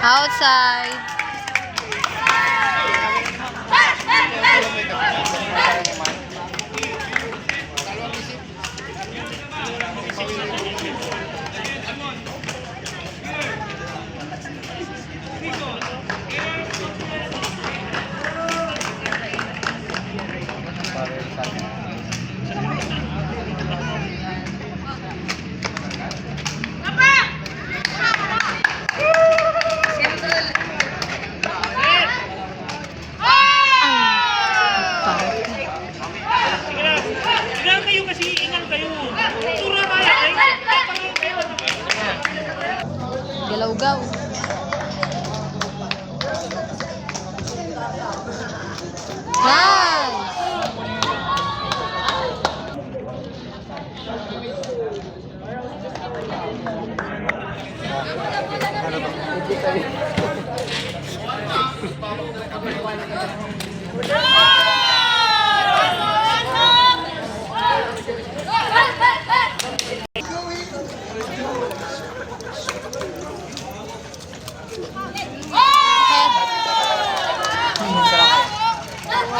Outside. Galawgaw.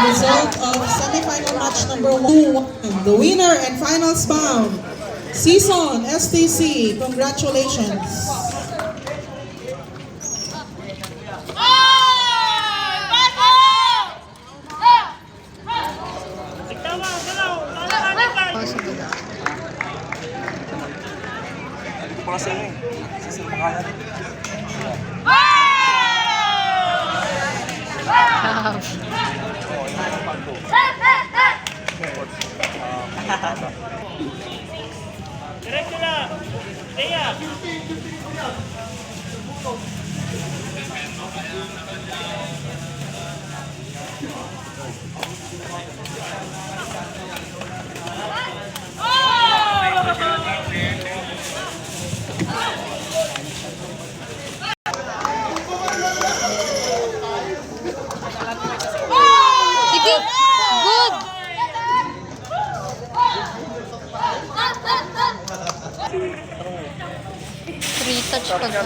Result of semi-final match number 1. The winner and finals bound, Season STC. Congratulations. Diretso lang. Leia. Sige. Good. Free touch pa ka.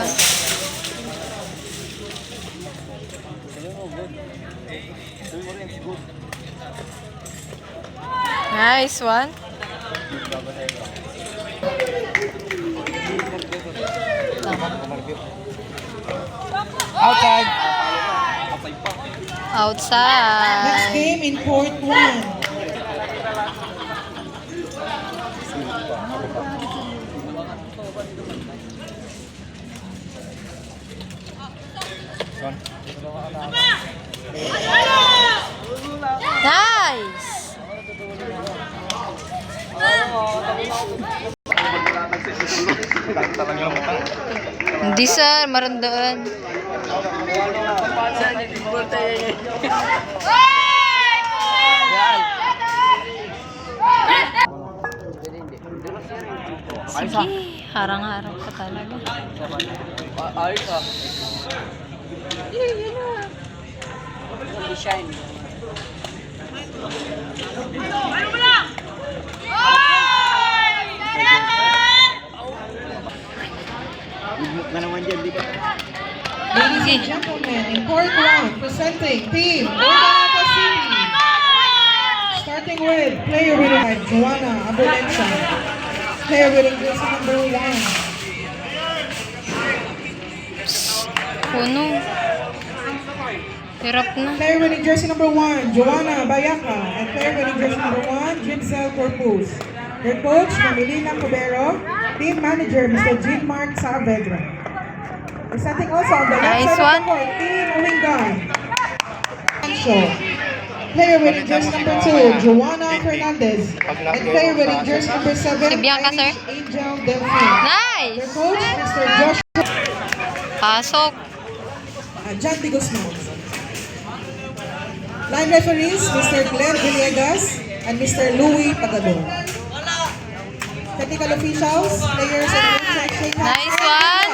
Nice one. Outside. Outside. Next game in Court 1. Nice. Hindi sir, marandaan. Sige, harang-harang ka talaga. Ayos ah. Yun na. Shine. Ladies and gentlemen, in Court 1, presenting Team Urdaneta City. Starting with player winning Joanna Abulensa. Player winning jersey number 1. Puno. Hirap na. Player winning jersey number 1, Joanna Bayaka. And player winning jersey number 1, Jinsel Corpus. Their coach, Mamilina Cubero. Team manager, Mr. Jean Mark Saavedra. Presenting also on the left Nice side one. of the court, Team Uwingan. Player winning jersey number 2, Joanna Fernandez. And player winning jersey number 7, Si Bianca, sir. Angel Delphine. Their Nice. coach, Mr. Joshua Pasok. John D. Guzman. Line referees, Mr. Glenn Villegas and Mr. Louis Pagador. Technical officials, players, and coaches. Nice one.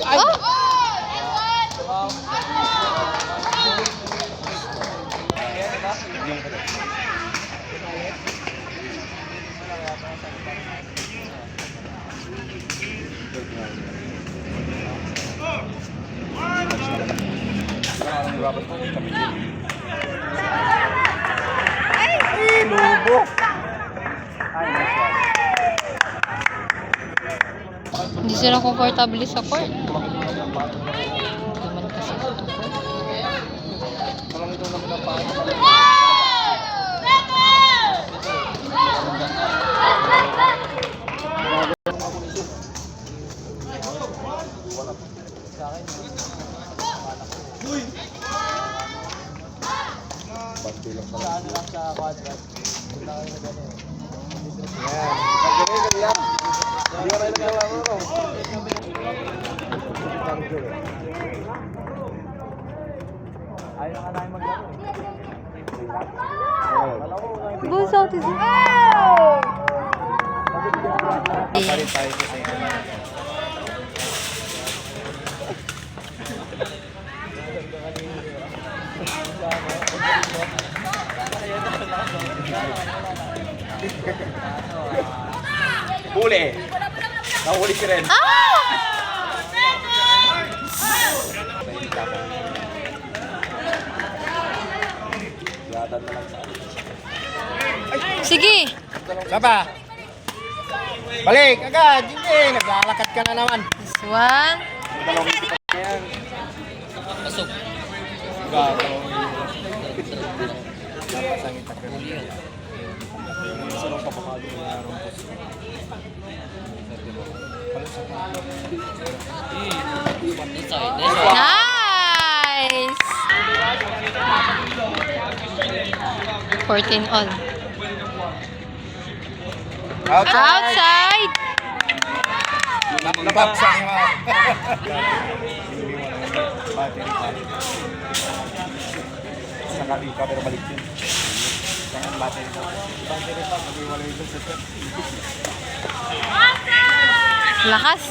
Oh! Lubo. Hindi sila comfortable sa court. Naman kasi ito. Goes out is Huli. Nahuli si Ren. Sige! Sapa. Balik agad. Hindi. Naglalakad ka na naman. This one. Pasok. Nice! 14 all. Outside! Nabaksak mo. Saka ika pero balik yun. Saka battery pa. Battery pa. Mag-iwala yun sa set. Lakas.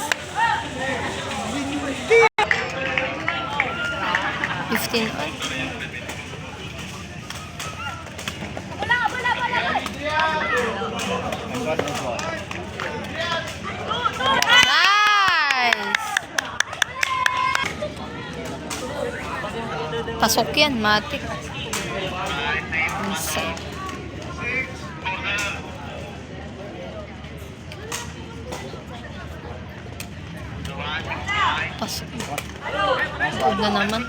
15 all. Nice! Pasok yan, matik. Inside. Pasok. Pasok na naman.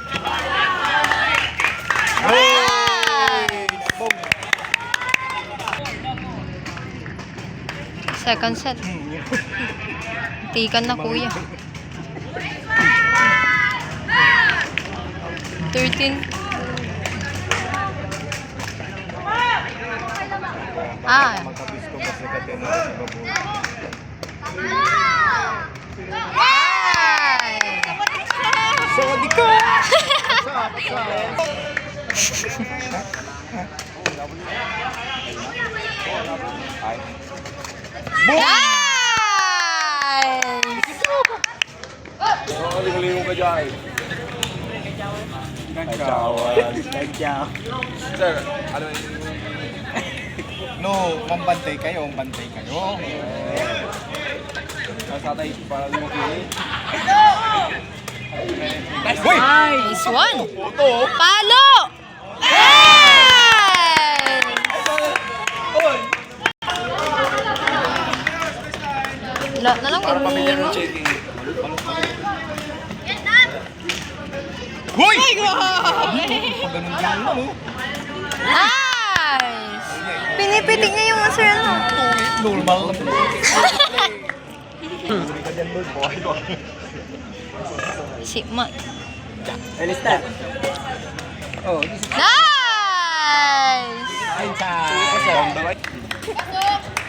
Second set. Tikan na kuya. 13. Ah. Magkabisto kasi katena sa babu. Ay! Sorry ka! Nice! Lingo-lingo ka dyan. Kacauan. Sir, ano yung... No, mambantay kayo, mambantay kayo. Nasatay para lumaki. Nice one! Puto! Palo! Hey! Lahat na lang yun. Hoy! Ganun-ganun, no? Nice! Pinipitik niya yung answer ano. Normal lang. Huli ka dyan, Lord. Buhay ko. Si Mat. Elista. Oh, Nice! ay sa...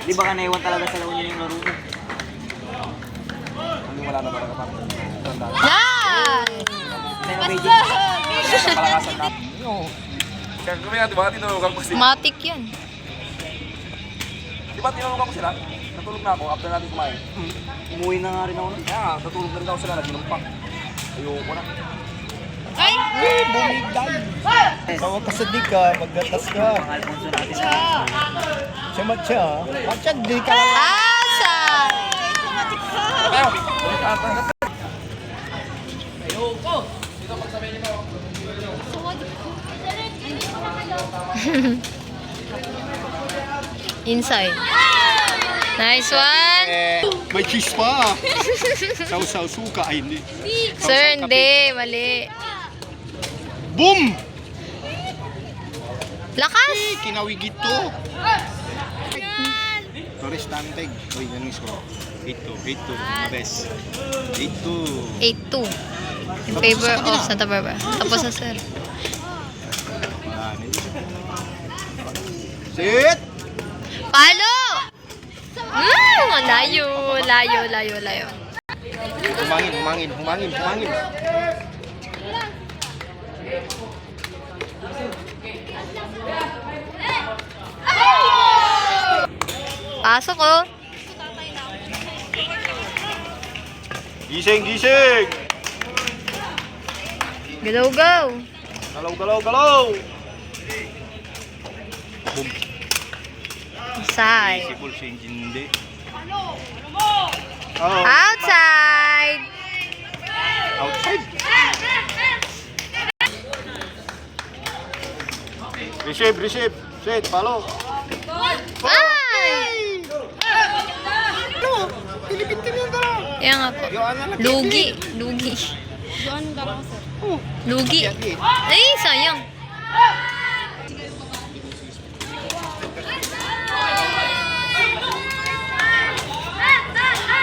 Di ba ka naiwan talaga sa laon yung laro mo? Hindi wala na talaga pa. Nice! Palakasan na. Kaya kami nga, di ba tinulugan ko sila? Matik yan. Di ba tinulugan ko sila? Natulog na ako after natin kumain. Umuwi na nga rin ako nun. Kaya nga, natulog na rin ako sila. Nagminumpak. Ayoko na. Ay! Bumigay! Tawag ka sa di ka, maggatas ka. Mga Alfonso natin. Siya matcha. Matcha, di ka lang. Outside! Ayoko! Inside. Nice one. May cheese pa. Sausaw suka. Ay, hindi. Sir, hindi. Mali. Boom! Lakas. Kinawigit to. Torres Tanteg. Uy, ganun score. 8-2. 8-2. Mabes. 8-2. 8-2. In favor of Santa Barbara. Tapos na, sir. Sit! Palo! Layo. Humangin. Pasok, oh. Gising! Go. Galaw! Boom. Side. Sipol si hindi. Outside. Outside. Receive. Set, palo. Ay! Pilipin yan ka lang. Yan nga po. Lugi. Lugi. Ay, sayang.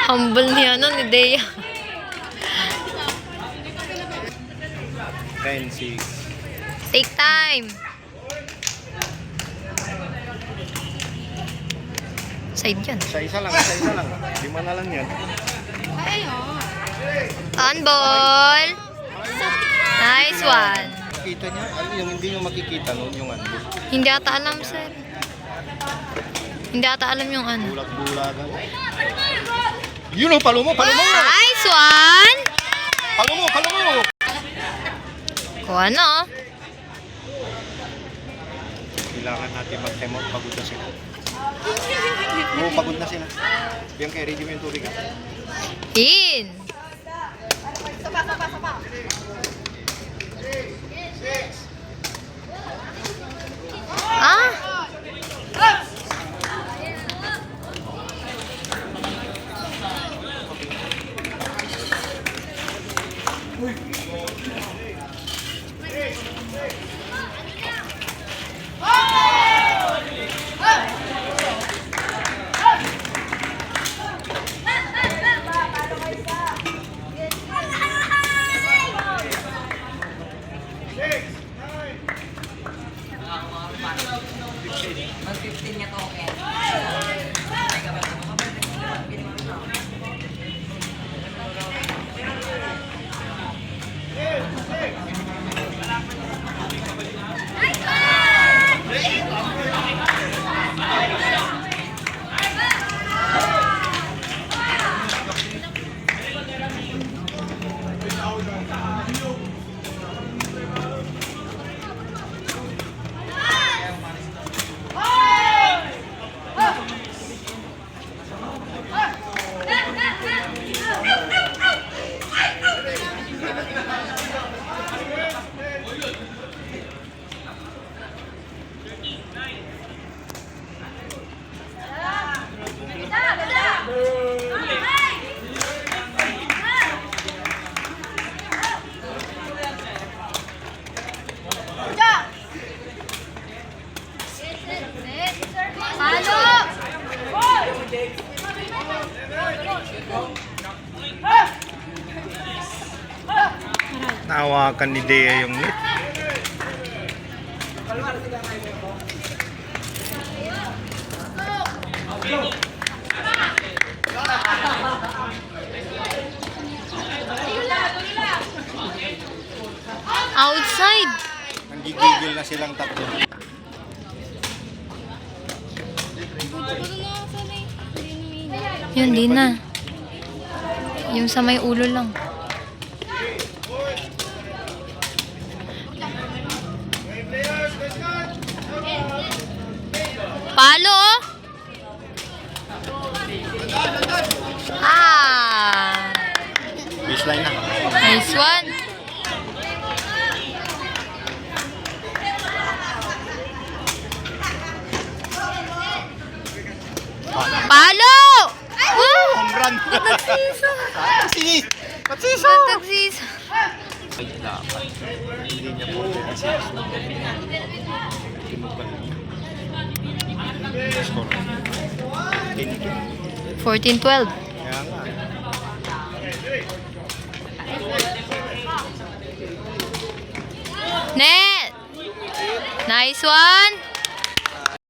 Humble niya ni Dea. 10-6. Take time. Side yan. Isa lang. 5 na lang yan. On ball. Nice one. Kita niya? Yung hindi nyo makikita noon yung ano. Hindi ata alam, sir. Hindi ata alam yung ano. Bulag-bulagan. Yun o, palo mo! Nice one. Palo mo! Kung ano? Kailangan natin mag-time out. Pagod na sila. Oo, pagod na sila. Yung kay ready mo yung tubig ha. In. Ah? Nawakan ni Dea yung net. Outside. Nanggigigil na silang tatlo. Yun, di na. Yung sa may ulo lang. Palo, oh. Ah. Baseline na. Nice one. Palo! Woo! Home run. Nagsiso. Sinis! Patsiso! Nagsiso. Ay, dapat. Hindi niya po kasi tinugal. Score. 14-12. Kaya nga. Net! Nice one!